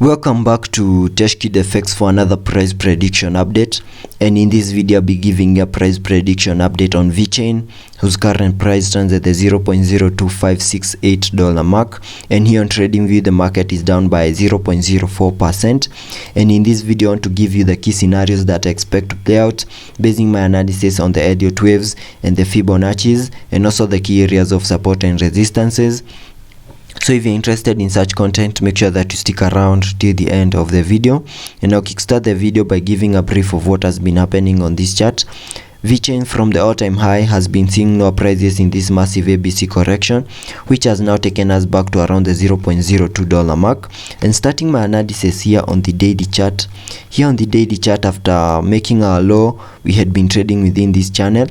Welcome back to TechKidFX for another price prediction update, and in this video I'll be giving you a price prediction update on Vechain, whose current price stands at the $0.02568 mark, and here on TradingView the market is down by 0.04%. and in this video I want to give you the key scenarios that I expect to play out, basing my analysis on the Elliot waves and the Fibonacci's, and also the key areas of support and resistances. So if you're interested in such content, make sure that you stick around till the end of the video, and I'll kickstart the video by giving a brief of what has been happening on this chart. Vechain from the all-time high has been seeing lower prices in this massive ABC correction, which has now taken us back to around the $0.02 mark. And starting my analysis here on the daily chart, after making our low, we had been trading within this channel.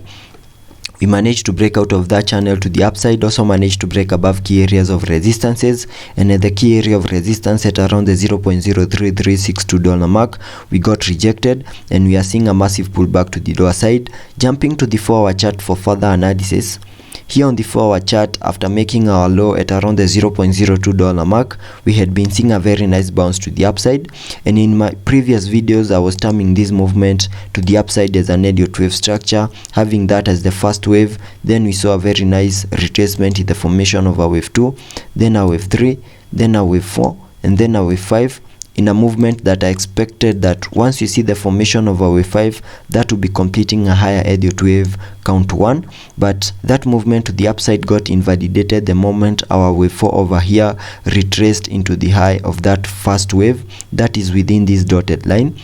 We managed to break out of that channel to the upside, also managed to break above key areas of resistances, and at the key area of resistance at around the $0.03362 mark, we got rejected, and we are seeing a massive pullback to the lower side. Jumping to the 4-hour chart for further analysis. Here on the 4-hour chart, after making our low at around the $0.02 mark, we had been seeing a very nice bounce to the upside, and in my previous videos I was terming this movement to the upside as an Elliot wave structure, having that as the first wave. Then we saw a very nice retracement in the formation of a wave 2, then a wave 3, then a wave 4, and then a wave 5, in a movement that I expected that once you see the formation of a wave 5, that will be completing a higher Elliot wave count 1, but that movement to the upside got invalidated the moment our wave 4 over here retraced into the high of that first wave that is within this dotted line.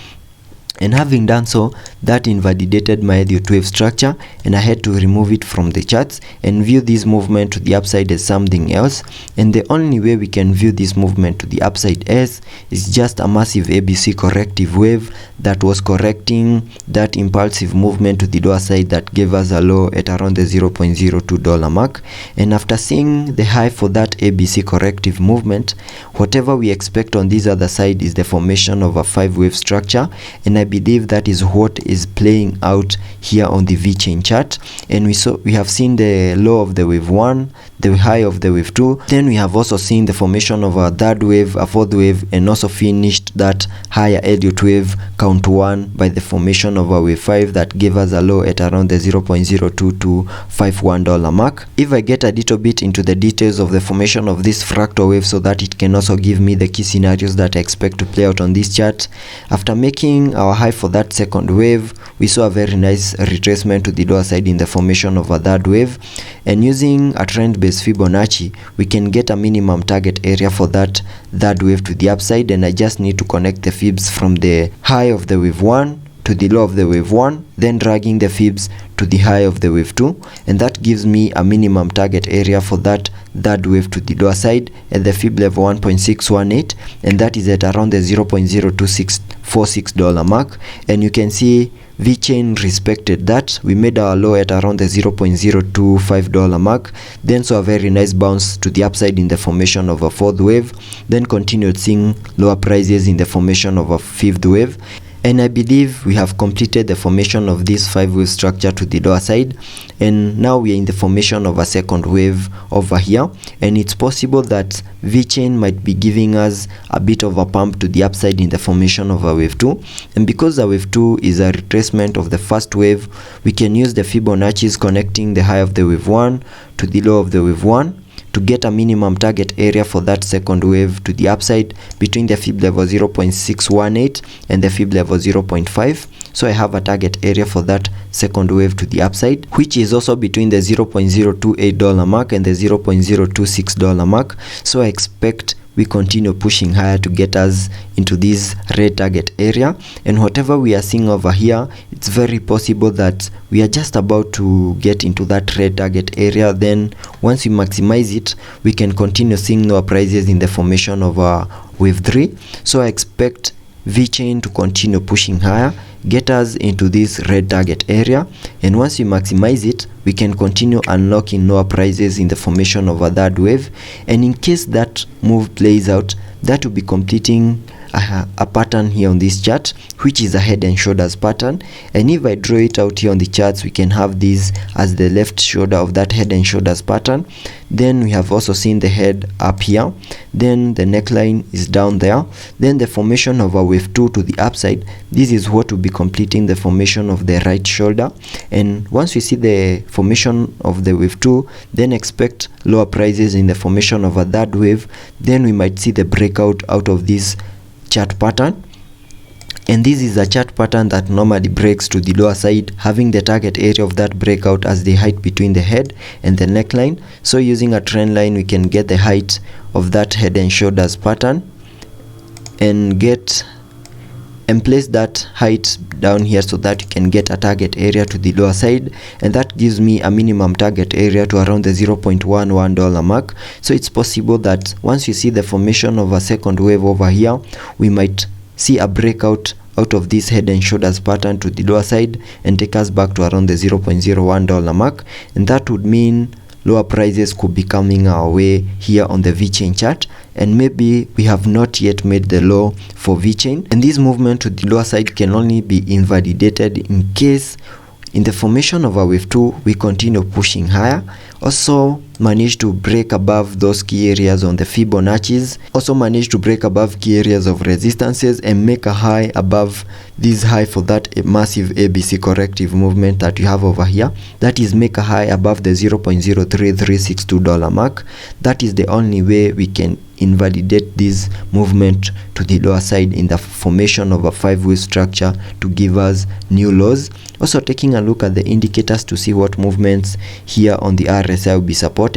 And having done so, that invalidated my Elliot wave structure, and I had to remove it from the charts and view this movement to the upside as something else. And the only way we can view this movement to the upside as is just a massive ABC corrective wave that was correcting that impulsive movement to the lower side that gave us a low at around the $0.02 mark. And after seeing the high for that ABC corrective movement, whatever we expect on this other side is the formation of a 5-wave structure, and I believe that is what is playing out here on the Vechain chart. And we have seen the low of the wave 1, the high of the wave 2, then we have also seen the formation of a third wave, a fourth wave, and also finished that higher Elliot wave count 1 by the formation of a wave 5 that gave us a low at around the $0.02251 mark. If I get a little bit into the details of the formation of this fractal wave so that it can also give me the key scenarios that I expect to play out on this chart, after making our high for that second wave, we saw a very nice retracement to the lower side in the formation of a third wave, and using a trend-based Fibonacci, we can get a minimum target area for that third wave to the upside, and I just need to connect the fibs from the high of the wave 1 to the low of the wave 1, then dragging the fibs to the high of the wave 2, and that gives me a minimum target area for that third wave to the lower side at the fib level 1.618, and that is at around the $0.02646 mark. And you can see Vechain respected that. We made our low at around the $0.025 mark, then saw a very nice bounce to the upside in the formation of a fourth wave, then continued seeing lower prices in the formation of a fifth wave. And I believe we have completed the formation of this 5-wave structure to the lower side, and now we are in the formation of a second wave over here, and it's possible that Vechain might be giving us a bit of a pump to the upside in the formation of a wave 2. And because a wave 2 is a retracement of the first wave, we can use the Fibonacci's connecting the high of the wave 1 to the low of the wave 1 to get a minimum target area for that second wave to the upside between the fib level 0.618 and the fib level 0.5. So I have a target area for that second wave to the upside, which is also between the $0.028 mark and the $0.026 mark. So I expect we continue pushing higher to get us into this red target area, and whatever we are seeing over here, it's very possible that we are just about to get into that red target area. Then once we maximize it, we can continue seeing lower prices in the formation of a wave 3. So I expect Vechain to continue pushing higher, get us into this red target area, and once we maximize it, we can continue unlocking lower prices in the formation of a third wave. And in case that move plays out, that will be completing a pattern here on this chart, which is a head and shoulders pattern. And if I draw it out here on the charts, we can have this as the left shoulder of that head and shoulders pattern. Then we have also seen the head up here, then the neckline is down there, then the formation of a wave 2 to the upside. This is what will be completing the formation of the right shoulder. And once we see the formation of the wave 2, then expect lower prices in the formation of a third wave. Then we might see the breakout out of this chart pattern. And this is a chart pattern that normally breaks to the lower side, having the target area of that breakout as the height between the head and the neckline. So using a trend line, we can get the height of that head and shoulders pattern and place that height down here so that you can get a target area to the lower side, and that gives me a minimum target area to around the $0.11 mark. So it's possible that once you see the formation of a second wave over here, we might see a breakout out of this head and shoulders pattern to the lower side and take us back to around the $0.01 mark, and that would mean lower prices could be coming our way here on the Vechain chart, and maybe we have not yet made the low for Vechain, and this movement to the lower side can only be invalidated in case in the formation of a wave 2 we continue pushing higher, also manage to break above those key areas on the Fibonacci's, also manage to break above key areas of resistances and make a high above this high for that massive ABC corrective movement that you have over here. That is, make a high above the $0.03362 mark. That is the only way we can invalidate this movement to the lower side in the formation of a 5-wave structure to give us new lows. Also taking a look at the indicators to see what movements here on the RSI will be supported.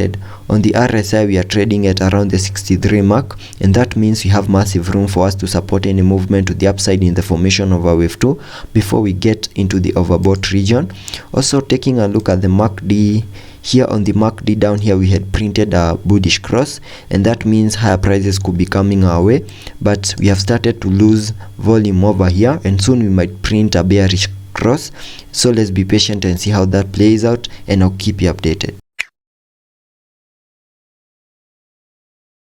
On the RSI, we are trading at around the 63 mark, and that means we have massive room for us to support any movement to the upside in the formation of a wave 2 before we get into the overbought region. Also taking a look at the MACD, here on the MACD down here we had printed a bullish cross, and that means higher prices could be coming our way, but we have started to lose volume over here, and soon we might print a bearish cross. So let's be patient and see how that plays out, and I'll keep you updated.